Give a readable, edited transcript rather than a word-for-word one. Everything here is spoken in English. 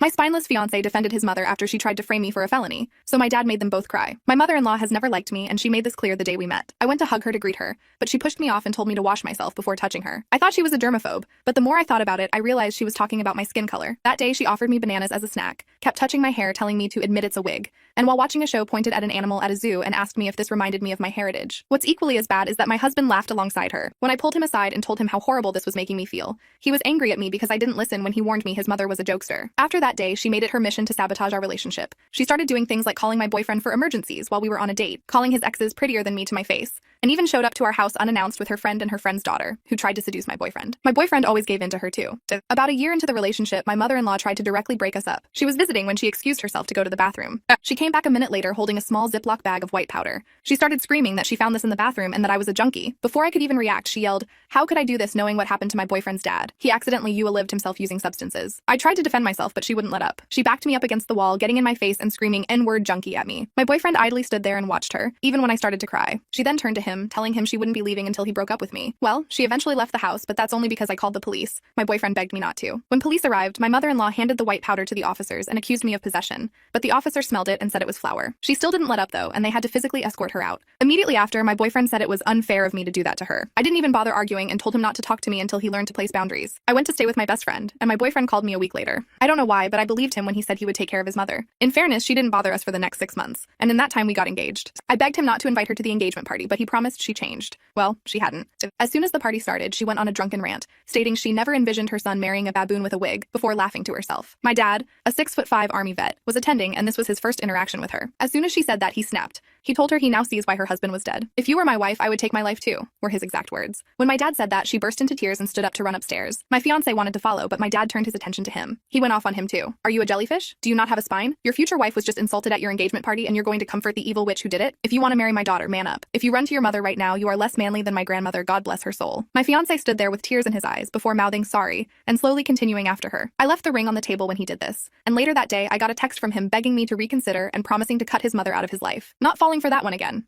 My spineless fiance defended his mother after she tried to frame me for a felony, so my dad made them both cry. My mother-in-law has never liked me, and she made this clear the day we met. I went to hug her to greet her, but she pushed me off and told me to wash myself before touching her. I thought she was a germaphobe, but the more I thought about it, I realized she was talking about my skin color. That day, she offered me bananas as a snack, kept touching my hair, telling me to admit it's a wig, and while watching a show pointed at an animal at a zoo and asked me if this reminded me of my heritage. What's equally as bad is that my husband laughed alongside her. When I pulled him aside and told him how horrible this was making me feel, he was angry at me because I didn't listen when he warned me his mother was a jokester. After that day, she made it her mission to sabotage our relationship. She started doing things like calling my boyfriend for emergencies while we were on a date, calling his exes prettier than me to my face, and even showed up to our house unannounced with her friend and her friend's daughter, who tried to seduce my boyfriend. My boyfriend always gave in to her too. About a year into the relationship, my mother-in-law tried to directly break us up. She was visiting when she excused herself to go to the bathroom. She came back a minute later holding a small Ziploc bag of white powder. She started screaming that she found this in the bathroom and that I was a junkie. Before I could even react, she yelled, "How could I do this knowing what happened to my boyfriend's dad? He accidentally lived himself using substances." I tried to defend myself, but she wouldn't let up. She backed me up against the wall, getting in my face and screaming N-word junkie at me. My boyfriend idly stood there and watched her, even when I started to cry. She then turned to him, telling him she wouldn't be leaving until he broke up with me. Well, she eventually left the house, but that's only because I called the police. My boyfriend begged me not to. When police arrived, my mother-in-law handed the white powder to the officers and accused me of possession, but the officer smelled it and said it was flour. She still didn't let up though, and they had to physically escort her out. Immediately after, my boyfriend said it was unfair of me to do that to her. I didn't even bother arguing and told him not to talk to me until he learned to place boundaries. I went to stay with my best friend, and my boyfriend called me a week later. I don't know why, but I believed him when he said he would take care of his mother. In fairness, she didn't bother us for the next 6 months, and in that time we got engaged. I begged him not to invite her to the engagement party, but he promised she changed. Well, she hadn't. As soon as the party started, she went on a drunken rant, stating she never envisioned her son marrying a baboon with a wig, before laughing to herself. My dad, a 6'5" army vet, was attending, and this was his first interaction with her. As soon as she said that, he snapped. He told her he now sees why her husband was dead. "If you were my wife, I would take my life too," were his exact words. When my dad said that, she burst into tears and stood up to run upstairs. My fiance wanted to follow, but my dad turned his attention to him. He went off on him too. "Are you a jellyfish? Do you not have a spine? Your future wife was just insulted at your engagement party and you're going to comfort the evil witch who did it? If you want to marry my daughter, man up. If you run to your mother right now, you are less manly than my grandmother, God bless her soul." My fiance stood there with tears in his eyes before mouthing sorry and slowly continuing after her. I left the ring on the table when he did this, and later that day I got a text from him begging me to reconsider and promising to cut his mother out of his life. Not falling for that one again.